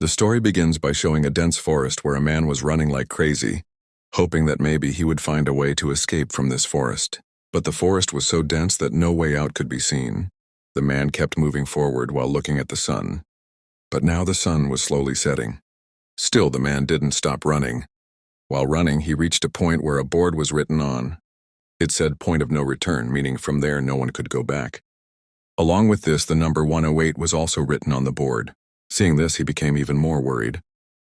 The story begins by showing a dense forest where a man was running like crazy, hoping that maybe he would find a way to escape from this forest. But the forest was so dense that no way out could be seen. The man kept moving forward while looking at the sun. But now the sun was slowly setting. Still, the man didn't stop running. While running, he reached a point where a board was written on. It said "Point of no return," meaning from there no one could go back. Along with this, the number 108 was also written on the board. Seeing this, he became even more worried.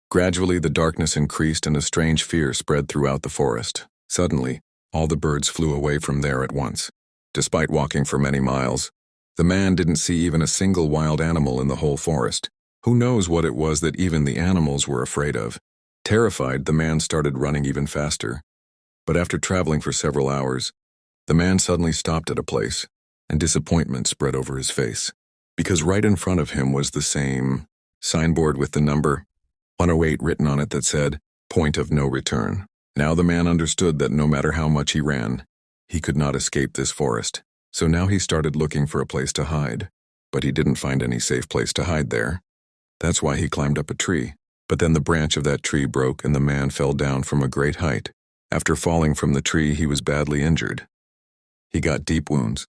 Gradually, the darkness increased and a strange fear spread throughout the forest. Suddenly, all the birds flew away from there at once. Despite walking for many miles, the man didn't see even a single wild animal in the whole forest. Who knows what it was that even the animals were afraid of? Terrified, the man started running even faster. But after traveling for several hours, the man suddenly stopped at a place, and disappointment spread over his face. Because right in front of him was the same signboard with the number 108 written on it that said, "Point of no return." Now the man understood that no matter how much he ran, he could not escape this forest. So now he started looking for a place to hide. But he didn't find any safe place to hide there. That's why he climbed up a tree. But then the branch of that tree broke and the man fell down from a great height. After falling from the tree, he was badly injured. He got deep wounds.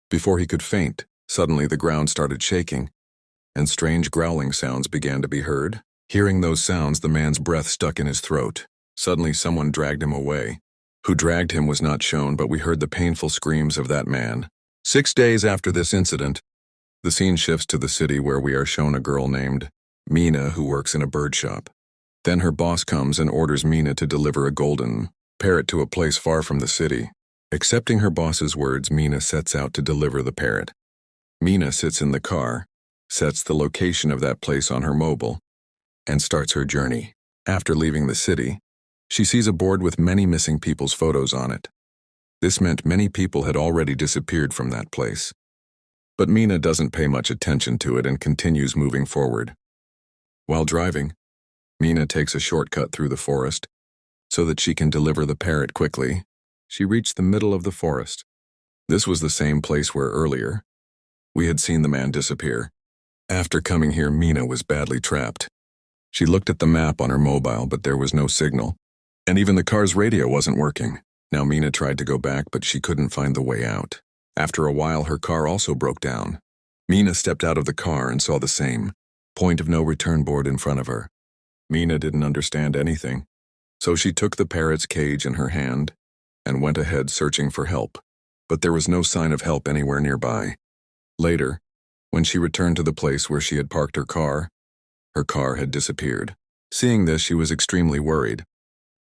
Before he could faint, suddenly the ground started shaking, and strange growling sounds began to be heard. Hearing those sounds, the man's breath stuck in his throat. Suddenly someone dragged him away. Who dragged him was not shown, but we heard the painful screams of that man. 6 days after this incident, the scene shifts to the city where we are shown a girl named Mina who works in a bird shop. Then her boss comes and orders Mina to deliver a golden parrot to a place far from the city. Accepting her boss's words, Mina sets out to deliver the parrot. Mina sits in the car, sets the location of that place on her mobile, and starts her journey. After leaving the city, she sees a board with many missing people's photos on it. This meant many people had already disappeared from that place. But Mina doesn't pay much attention to it and continues moving forward. While driving, Mina takes a shortcut through the forest so that she can deliver the parrot quickly. She reached the middle of the forest. This was the same place where earlier we had seen the man disappear. After coming here, Mina was badly trapped. She looked at the map on her mobile, but there was no signal, and even the car's radio wasn't working. Now Mina tried to go back, but she couldn't find the way out. After a while, her car also broke down. Mina stepped out of the car and saw the same point of no return board in front of her. Mina didn't understand anything, so she took the parrot's cage in her hand and went ahead searching for help. But there was no sign of help anywhere nearby. Later, when she returned to the place where she had parked her car had disappeared. Seeing this, she was extremely worried.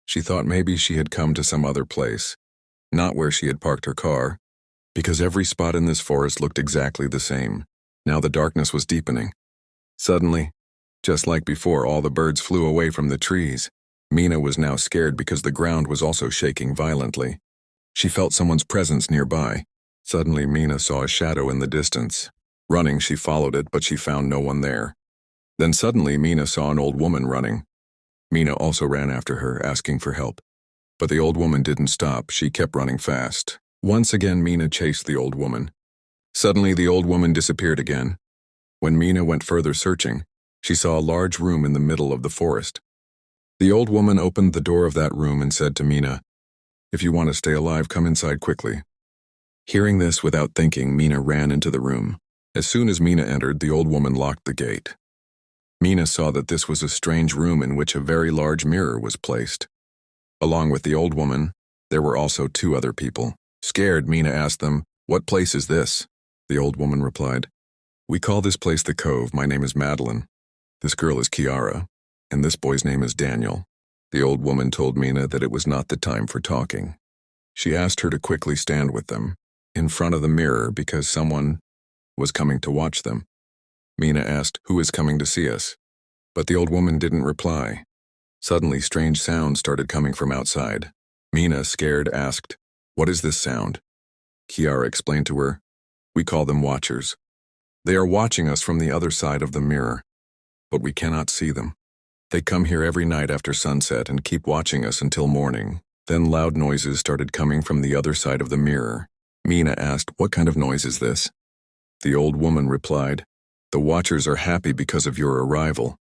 She thought maybe she had come to some other place, not where she had parked her car, because every spot in this forest looked exactly the same. Now the darkness was deepening. Suddenly, just like before, all the birds flew away from the trees. Mina was now scared because the ground was also shaking violently. She felt someone's presence nearby. Suddenly, Mina saw a shadow in the distance. Running, she followed it, but she found no one there. Then suddenly, Mina saw an old woman running. Mina also ran after her, asking for help. But the old woman didn't stop. She kept running fast. Once again, Mina chased the old woman. Suddenly, the old woman disappeared again. When Mina went further searching, she saw a large room in the middle of the forest. The old woman opened the door of that room and said to Mina, "If you want to stay alive, come inside quickly." Hearing this without thinking, Mina ran into the room. As soon as Mina entered, the old woman locked the gate. Mina saw that this was a strange room in which a very large mirror was placed. Along with the old woman, there were also 2 other people. Scared, Mina asked them, "What place is this?" The old woman replied, "We call this place the Cove. My name is Madeline. This girl is Kiara, and this boy's name is Daniel." The old woman told Mina that it was not the time for talking. She asked her to quickly stand with them, in front of the mirror, because someone was coming to watch them. Mina asked, "Who is coming to see us?" But the old woman didn't reply. Suddenly, strange sounds started coming from outside. Mina, scared, asked, "What is this sound?" Kiara explained to her, "We call them watchers. They are watching us from the other side of the mirror, but we cannot see them. They come here every night after sunset and keep watching us until morning." Then loud noises started coming from the other side of the mirror. Mina asked, "What kind of noise is this?" The old woman replied, "The watchers are happy because of your arrival.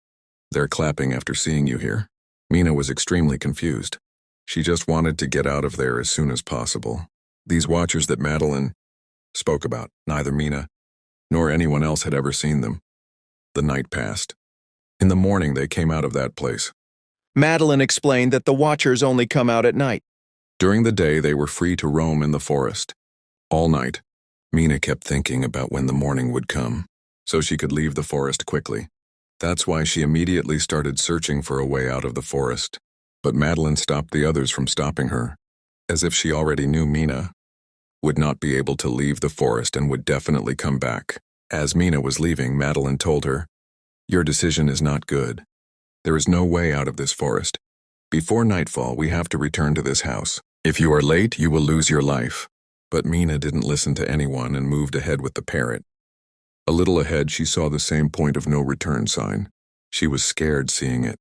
They're clapping after seeing you here. Mina was extremely confused. She just wanted to get out of there as soon as possible. These watchers that Madeline spoke about, neither Mina nor anyone else had ever seen them. The night passed. In the morning, they came out of that place. Madeline explained that the watchers only come out at night. During the day, they were free to roam in the forest. All night, Mina kept thinking about when the morning would come, so she could leave the forest quickly. That's why she immediately started searching for a way out of the forest. But Madeline stopped the others from stopping her, as if she already knew Mina would not be able to leave the forest and would definitely come back. As Mina was leaving, Madeline told her, "Your decision is not good. There is no way out of this forest. Before nightfall, we have to return to this house. If you are late, you will lose your life." But Mina didn't listen to anyone and moved ahead with the parrot. A little ahead, she saw the same point of no return sign. She was scared seeing it.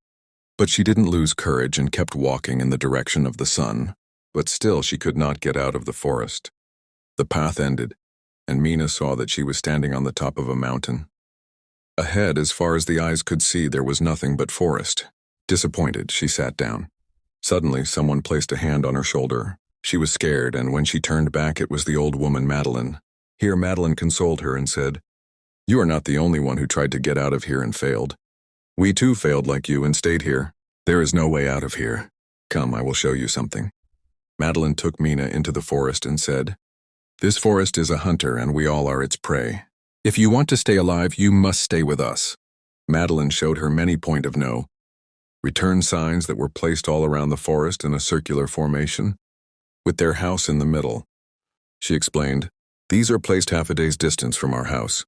But she didn't lose courage and kept walking in the direction of the sun. But still, she could not get out of the forest. The path ended, and Mina saw that she was standing on the top of a mountain. Ahead, as far as the eyes could see, there was nothing but forest. Disappointed, she sat down. Suddenly, someone placed a hand on her shoulder. She was scared, and when she turned back, it was the old woman Madeline. Here, Madeline consoled her and said, "You are not the only one who tried to get out of here and failed. We too failed like you and stayed here. There is no way out of here. Come, I will show you something." Madeline took Mina into the forest and said, "This forest is a hunter and we all are its prey. If you want to stay alive, you must stay with us." Madeline showed her many point of no return signs that were placed all around the forest in a circular formation, with their house in the middle. She explained, "These are placed half a day's distance from our house.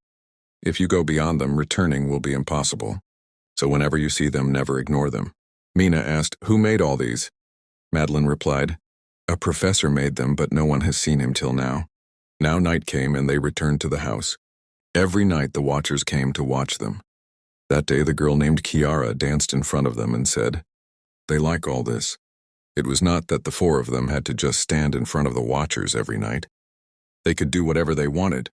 If you go beyond them, returning will be impossible. So whenever you see them, never ignore them." Mina asked, "Who made all these?" Madeline replied, "A professor made them, but no one has seen him till now." Now night came and they returned to the house. Every night the watchers came to watch them. That day the girl named Kiara danced in front of them and said, "They like all this." It was not that the four of them had to just stand in front of the watchers every night. They could do whatever they wanted,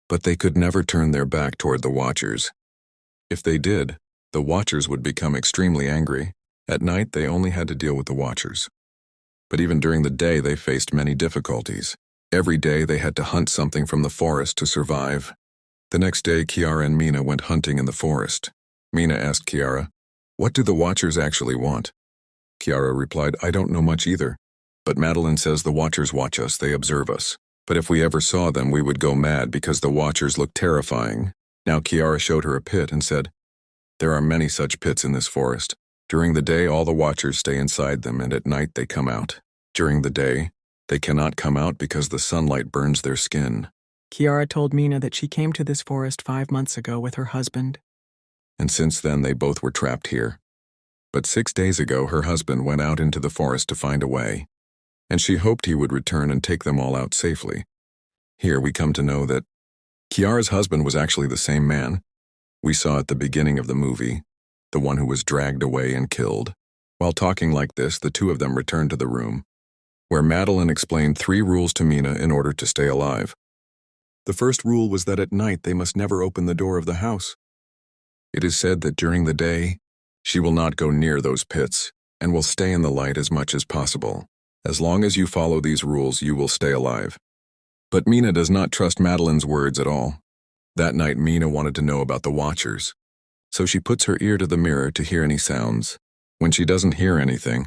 but they could never turn their back toward the watchers. If they did, the watchers would become extremely angry. At night they only had to deal with the watchers. But even during the day they faced many difficulties. Every day they had to hunt something from the forest to survive. The next day, Kiara and Mina went hunting in the forest. Mina asked Kiara, "What do the watchers actually want?" Kiara replied, "I don't know much either. But Madeline says the watchers watch us, they observe us. But if we ever saw them, we would go mad because the watchers look terrifying." Now Kiara showed her a pit and said, "There are many such pits in this forest. During the day, all the watchers stay inside them, and at night they come out. During the day, they cannot come out because the sunlight burns their skin." Kiara told Mina that she came to this forest 5 months ago with her husband. And since then they both were trapped here. But 6 days ago her husband went out into the forest to find a way, and she hoped he would return and take them all out safely. Here we come to know that Kiara's husband was actually the same man we saw at the beginning of the movie, the one who was dragged away and killed. While talking like this, the two of them returned to the room, where Madeline explained 3 rules to Mina in order to stay alive. The first rule was that at night they must never open the door of the house. It is said that during the day, she will not go near those pits and will stay in the light as much as possible. As long as you follow these rules, you will stay alive. But Mina does not trust Madeline's words at all. That night, Mina wanted to know about the watchers, so she puts her ear to the mirror to hear any sounds. When she doesn't hear anything,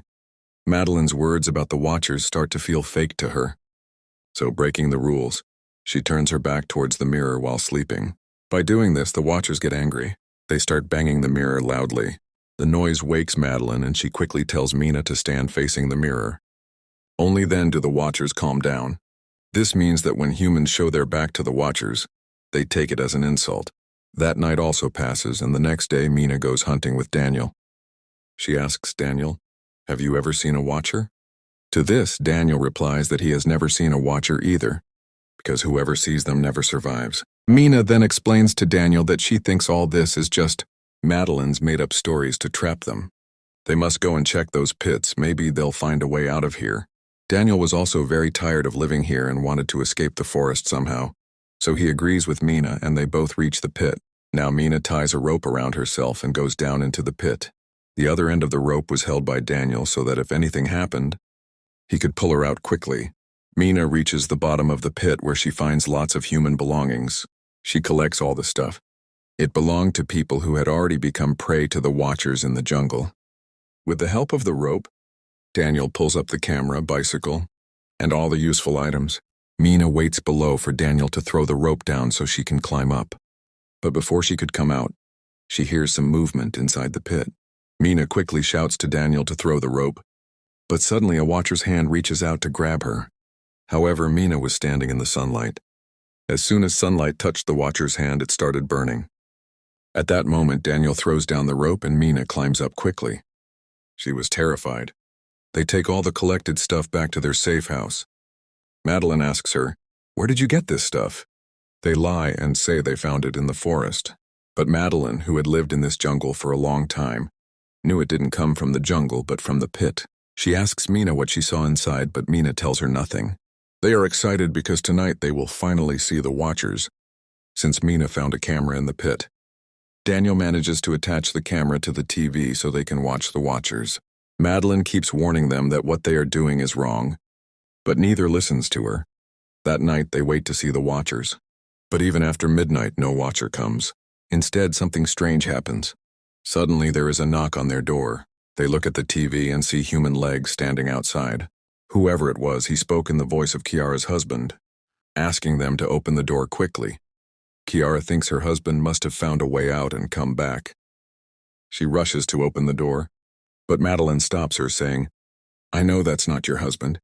Madeline's words about the watchers start to feel fake to her. So, breaking the rules, she turns her back towards the mirror while sleeping. By doing this, the watchers get angry. They start banging the mirror loudly. The noise wakes Madeline and she quickly tells Mina to stand facing the mirror. Only then do the watchers calm down. This means that when humans show their back to the watchers, they take it as an insult. That night also passes, and the next day Mina goes hunting with Daniel. She asks Daniel, "Have you ever seen a watcher?" To this, Daniel replies that he has never seen a watcher either, because whoever sees them never survives. Mina then explains to Daniel that she thinks all this is just Madeline's made-up stories to trap them. They must go and check those pits, maybe they'll find a way out of here. Daniel was also very tired of living here and wanted to escape the forest somehow, so he agrees with Mina and they both reach the pit. Now Mina ties a rope around herself and goes down into the pit. The other end of the rope was held by Daniel so that if anything happened, he could pull her out quickly. Mina reaches the bottom of the pit where she finds lots of human belongings. She collects all the stuff. It belonged to people who had already become prey to the Watchers in the jungle. With the help of the rope, Daniel pulls up the camera, bicycle, and all the useful items. Mina waits below for Daniel to throw the rope down so she can climb up. But before she could come out, she hears some movement inside the pit. Mina quickly shouts to Daniel to throw the rope, but suddenly a Watcher's hand reaches out to grab her. However, Mina was standing in the sunlight. As soon as sunlight touched the Watcher's hand, it started burning. At that moment, Daniel throws down the rope and Mina climbs up quickly. She was terrified. They take all the collected stuff back to their safe house. Madeline asks her, "Where did you get this stuff?" They lie and say they found it in the forest. But Madeline, who had lived in this jungle for a long time, knew it didn't come from the jungle but from the pit. She asks Mina what she saw inside, but Mina tells her nothing. They are excited because tonight they will finally see the Watchers, since Mina found a camera in the pit. Daniel manages to attach the camera to the TV so they can watch the Watchers. Madeline keeps warning them that what they are doing is wrong, but neither listens to her. That night they wait to see the Watchers. But even after midnight, no Watcher comes. Instead, something strange happens. Suddenly there is a knock on their door. They look at the TV and see human legs standing outside. Whoever it was, he spoke in the voice of Kiara's husband, asking them to open the door quickly. Kiara thinks her husband must have found a way out and come back. She rushes to open the door, but Madeline stops her, saying, "I know that's not your husband.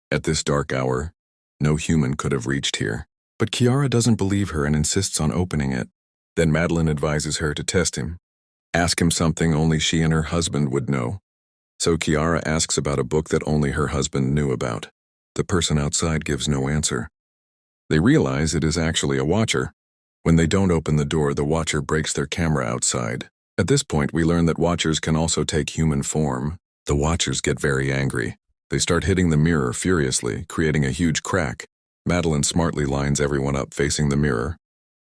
At this dark hour, no human could have reached here." But Kiara doesn't believe her and insists on opening it. Then Madeline advises her to test him. Ask him something only she and her husband would know. So Kiara asks about a book that only her husband knew about. The person outside gives no answer. They realize it is actually a Watcher. When they don't open the door, the Watcher breaks their camera outside. At this point, we learn that Watchers can also take human form. The Watchers get very angry. They start hitting the mirror furiously, creating a huge crack. Madeline smartly lines everyone up facing the mirror,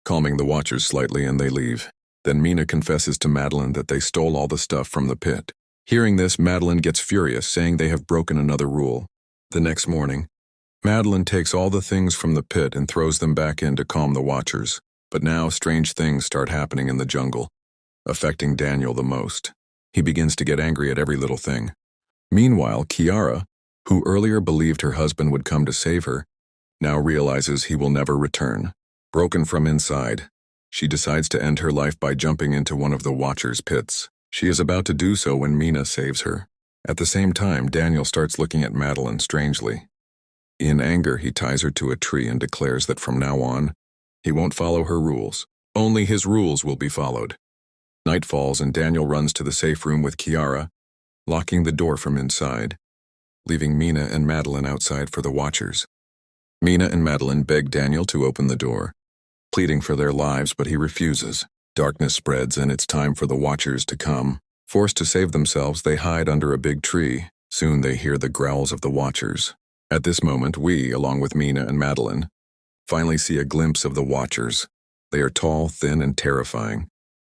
calming the Watchers slightly, and they leave. Then Mina confesses to Madeline that they stole all the stuff from the pit. Hearing this, Madeline gets furious, saying they have broken another rule. The next morning, Madeline takes all the things from the pit and throws them back in to calm the Watchers. But now strange things start happening in the jungle, affecting Daniel the most. He begins to get angry at every little thing. Meanwhile, Kiara, who earlier believed her husband would come to save her, now realizes he will never return. Broken from inside, she decides to end her life by jumping into one of the Watchers' pits. She is about to do so when Mina saves her. At the same time, Daniel starts looking at Madeline strangely. In anger, he ties her to a tree and declares that from now on, he won't follow her rules. Only his rules will be followed. Night falls and Daniel runs to the safe room with Kiara, locking the door from inside, leaving Mina and Madeline outside for the Watchers. Mina and Madeline beg Daniel to open the door, pleading for their lives, but he refuses. Darkness spreads and it's time for the Watchers to come. Forced to save themselves, they hide under a big tree. Soon they hear the growls of the Watchers. At this moment, we, along with Mina and Madeline, finally see a glimpse of the Watchers. They are tall, thin, and terrifying.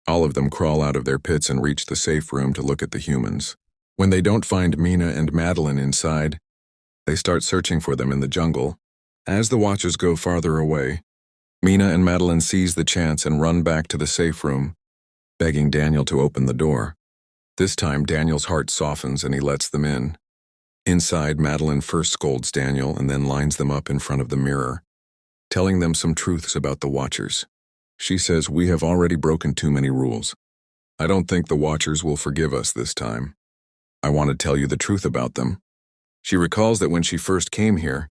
All of them crawl out of their pits and reach the safe room to look at the humans. When they don't find Mina and Madeline inside, they start searching for them in the jungle. As the Watchers go farther away, Mina and Madeline seize the chance and run back to the safe room, begging Daniel to open the door. This time, Daniel's heart softens and he lets them in. Inside, Madeline first scolds Daniel and then lines them up in front of the mirror, telling them some truths about the Watchers. She says, "We have already broken too many rules. I don't think the Watchers will forgive us this time. I want to tell you the truth about them." She recalls that when she first came here,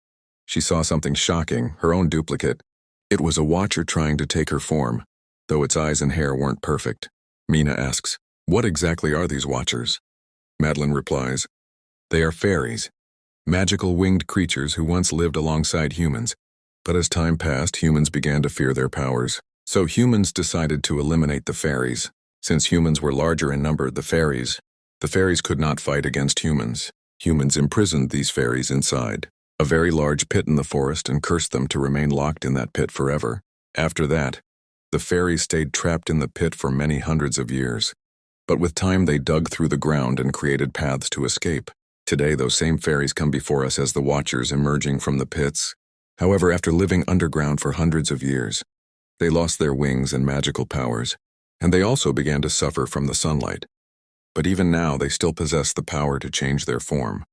she saw something shocking, her own duplicate. It was a Watcher trying to take her form, though its eyes and hair weren't perfect. Mina asks, "What exactly are these Watchers?" Madeline replies, "They are fairies, magical winged creatures who once lived alongside humans, but as time passed, humans began to fear their powers. So humans decided to eliminate the fairies. Since humans were larger in number, the fairies could not fight against humans. Humans imprisoned these fairies inside a very large pit in the forest and cursed them to remain locked in that pit forever. After that, The fairies stayed trapped in the pit for many hundreds of years. But with time they dug through the ground and created paths to escape. Today those same fairies come before us as the Watchers emerging from the pits. However, after living underground for hundreds of years, they lost their wings and magical powers, and they also began to suffer from the sunlight. But even now they still possess the power to change their form.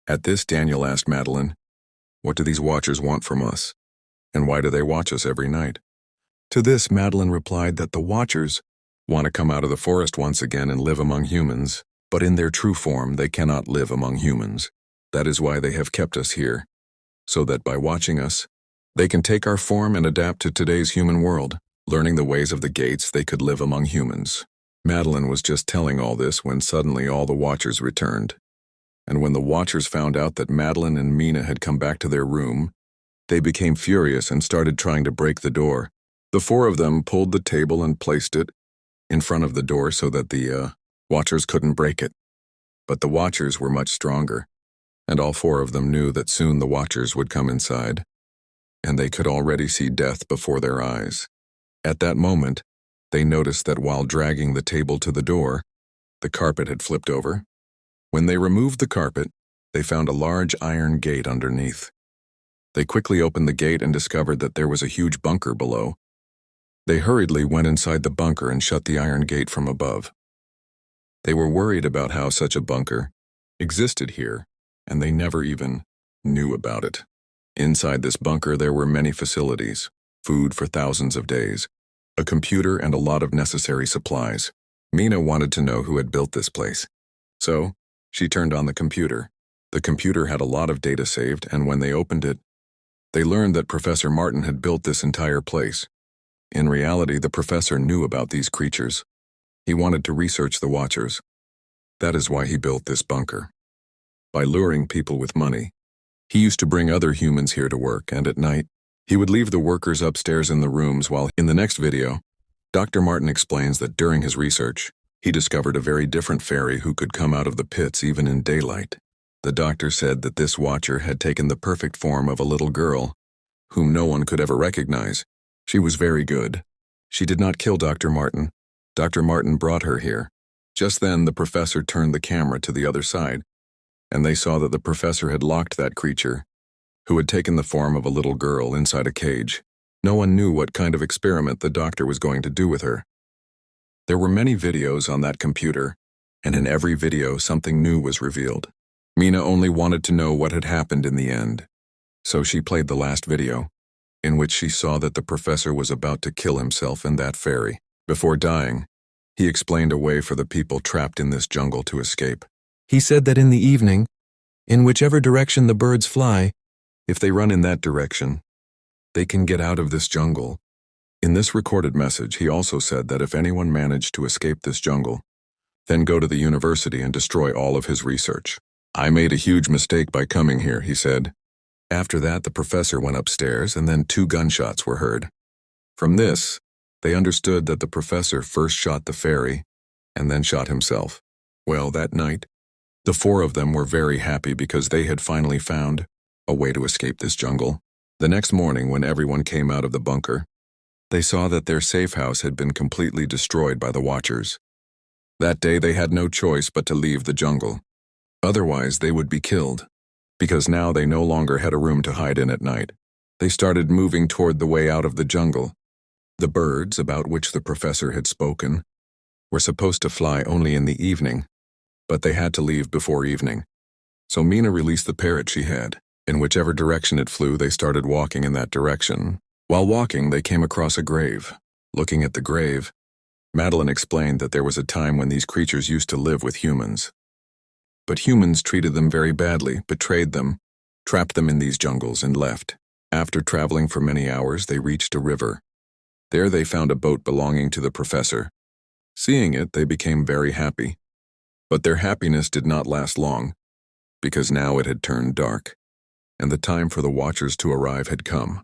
At this, Daniel asked Madeline, "What do these Watchers want from us? And why do they watch us every night?" To this, Madeline replied that the Watchers want to come out of the forest once again and live among humans, but in their true form they cannot live among humans. That is why they have kept us here, so that by watching us, they can take our form and adapt to today's human world. Learning the ways of the gates, they could live among humans. Madeline was just telling all this when suddenly all the Watchers returned. And when the Watchers found out that Madeline and Mina had come back to their room, they became furious and started trying to break the door. The four of them pulled the table and placed it in front of the door so that the Watchers couldn't break it. But the Watchers were much stronger, and all four of them knew that soon the Watchers would come inside, and they could already see death before their eyes. At that moment, they noticed that while dragging the table to the door, the carpet had flipped over. When they removed the carpet, they found a large iron gate underneath. They quickly opened the gate and discovered that there was a huge bunker below. They hurriedly went inside the bunker and shut the iron gate from above. They were worried about how such a bunker existed here, and they never even knew about it. Inside this bunker there were many facilities, food for thousands of days, a computer and a lot of necessary supplies. Mina wanted to know who had built this place. So, she turned on the computer. The computer had a lot of data saved, and when they opened it, they learned that Professor Martin had built this entire place. In reality, the professor knew about these creatures. He wanted to research the Watchers. That is why he built this bunker. By luring people with money, he used to bring other humans here to work, and at night, he would leave the workers upstairs in the rooms while in the next video, Dr. Martin explains that during his research, he discovered a very different fairy who could come out of the pits even in daylight. The doctor said that this Watcher had taken the perfect form of a little girl, whom no one could ever recognize. She was very good. She did not kill Dr. Martin. Dr. Martin brought her here. Just then, the professor turned the camera to the other side, and they saw that the professor had locked that creature, who had taken the form of a little girl, inside a cage. No one knew what kind of experiment the doctor was going to do with her. There were many videos on that computer, and in every video something new was revealed. Mina only wanted to know what had happened in the end, so she played the last video, in which she saw that the professor was about to kill himself and that fairy. Before dying, he explained a way for the people trapped in this jungle to escape. He said that in the evening, in whichever direction the birds fly, if they run in that direction, they can get out of this jungle. In this recorded message, he also said that if anyone managed to escape this jungle, then go to the university and destroy all of his research. "I made a huge mistake by coming here," he said. After that, the professor went upstairs, and then 2 gunshots were heard. From this, they understood that the professor first shot the fairy and then shot himself. Well, that night, the 4 of them were very happy because they had finally found a way to escape this jungle. The next morning, when everyone came out of the bunker, they saw that their safe house had been completely destroyed by the Watchers. That day, they had no choice but to leave the jungle. Otherwise, they would be killed, because now they no longer had a room to hide in at night. They started moving toward the way out of the jungle. The birds, about which the professor had spoken, were supposed to fly only in the evening, but they had to leave before evening. So Mina released the parrot she had. In whichever direction it flew, they started walking in that direction. While walking, they came across a grave. Looking at the grave, Madeline explained that there was a time when these creatures used to live with humans. But humans treated them very badly, betrayed them, trapped them in these jungles, and left. After traveling for many hours, they reached a river. There they found a boat belonging to the professor. Seeing it, they became very happy. But their happiness did not last long, because now it had turned dark, and the time for the Watchers to arrive had come.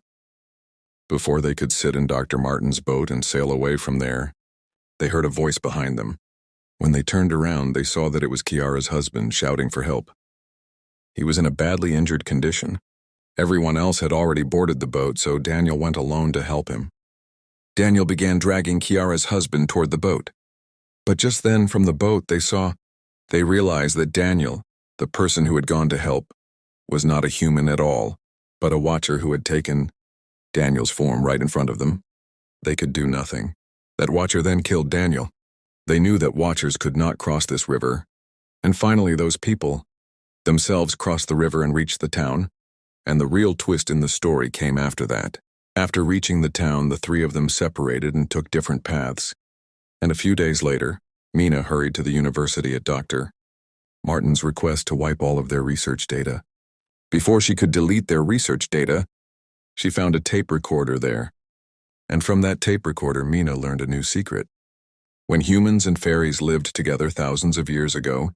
Before they could sit in Dr. Martin's boat and sail away from there, they heard a voice behind them. When they turned around, they saw that it was Kiara's husband shouting for help. He was in a badly injured condition. Everyone else had already boarded the boat, so Daniel went alone to help him. Daniel began dragging Kiara's husband toward the boat. But just then, from the boat, they realized that Daniel, the person who had gone to help, was not a human at all, but a watcher who had taken Daniel's form right in front of them. They could do nothing. That watcher then killed Daniel. They knew that watchers could not cross this river. And finally, those people themselves crossed the river and reached the town. And the real twist in the story came after that. After reaching the town, the three of them separated and took different paths. And a few days later, Mina hurried to the university at Dr. Martin's request to wipe all of their research data. Before she could delete their research data, she found a tape recorder there. And from that tape recorder, Mina learned a new secret. When humans and fairies lived together thousands of years ago,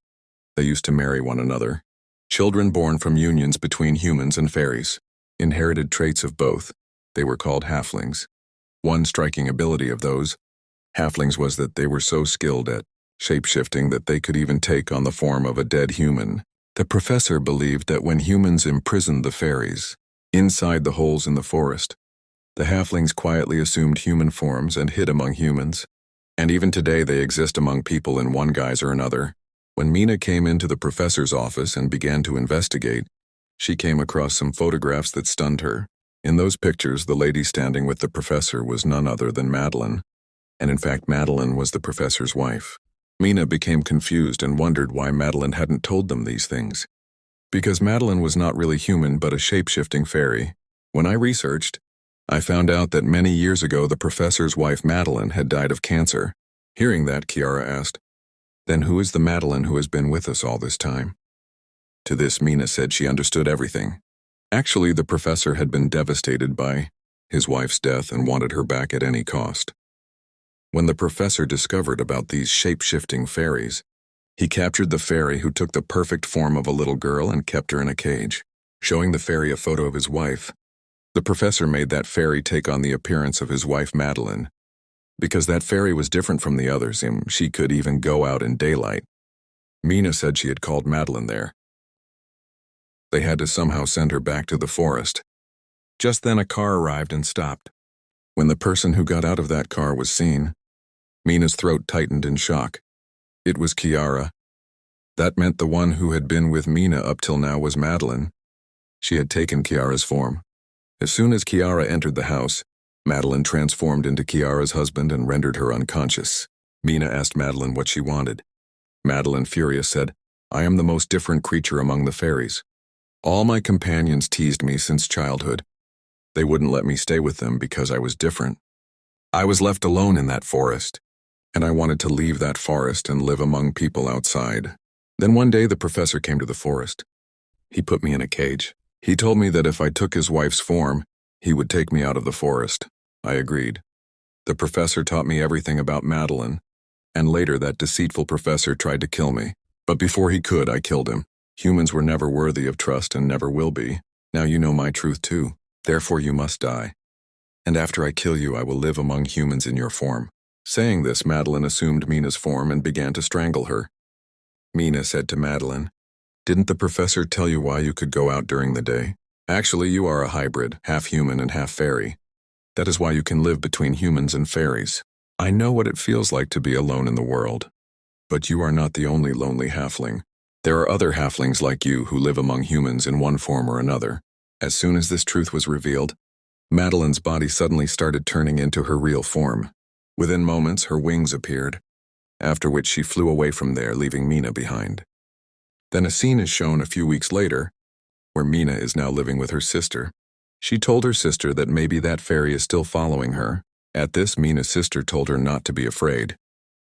they used to marry one another. Children born from unions between humans and fairies inherited traits of both. They were called halflings. One striking ability of those halflings was that they were so skilled at shape-shifting that they could even take on the form of a dead human. The professor believed that when humans imprisoned the fairies inside the holes in the forest, the halflings quietly assumed human forms and hid among humans. And even today they exist among people in one guise or another. When Mina came into the professor's office and began to investigate, she came across some photographs that stunned her. In those pictures, the lady standing with the professor was none other than Madeline. And in fact, Madeline was the professor's wife. Mina became confused and wondered why Madeline hadn't told them these things. Because Madeline was not really human but a shape-shifting fairy. When I researched, I found out that many years ago the professor's wife Madeline had died of cancer. Hearing that, Kiara asked, "Then who is the Madeline who has been with us all this time?" To this, Mina said she understood everything. Actually, the professor had been devastated by his wife's death and wanted her back at any cost. When the professor discovered about these shape-shifting fairies, he captured the fairy who took the perfect form of a little girl and kept her in a cage. Showing the fairy a photo of his wife, the professor made that fairy take on the appearance of his wife Madeline. Because that fairy was different from the others, and she could even go out in daylight. Mina said she had called Madeline there. They had to somehow send her back to the forest. Just then a car arrived and stopped. When the person who got out of that car was seen, Mina's throat tightened in shock. It was Kiara. That meant the one who had been with Mina up till now was Madeline. She had taken Kiara's form. As soon as Kiara entered the house, Madeline transformed into Kiara's husband and rendered her unconscious. Mina asked Madeline what she wanted. Madeline, furious, said, "I am the most different creature among the fairies. All my companions teased me since childhood. They wouldn't let me stay with them because I was different. I was left alone in that forest, and I wanted to leave that forest and live among people outside. Then one day the professor came to the forest. He put me in a cage. He told me that if I took his wife's form, he would take me out of the forest. I agreed. The professor taught me everything about Madeline, and later that deceitful professor tried to kill me. But before he could, I killed him. Humans were never worthy of trust and never will be. Now you know my truth too. Therefore you must die. And after I kill you, I will live among humans in your form." Saying this, Madeline assumed Mina's form and began to strangle her. Mina said to Madeline, "Didn't the professor tell you why you could go out during the day? Actually, you are a hybrid, half human and half fairy. That is why you can live between humans and fairies. I know what it feels like to be alone in the world. But you are not the only lonely halfling. There are other halflings like you who live among humans in one form or another." As soon as this truth was revealed, Madeline's body suddenly started turning into her real form. Within moments, her wings appeared, after which she flew away from there, leaving Mina behind. Then a scene is shown a few weeks later, where Mina is now living with her sister. She told her sister that maybe that fairy is still following her. At this, Mina's sister told her not to be afraid,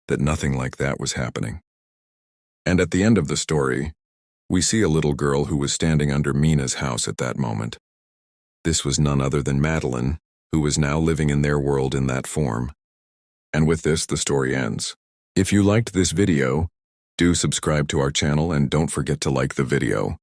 that nothing like that was happening. And at the end of the story, we see a little girl who was standing under Mina's house at that moment. This was none other than Madeline, who was now living in their world in that form. And with this, the story ends. If you liked this video, do subscribe to our channel and don't forget to like the video.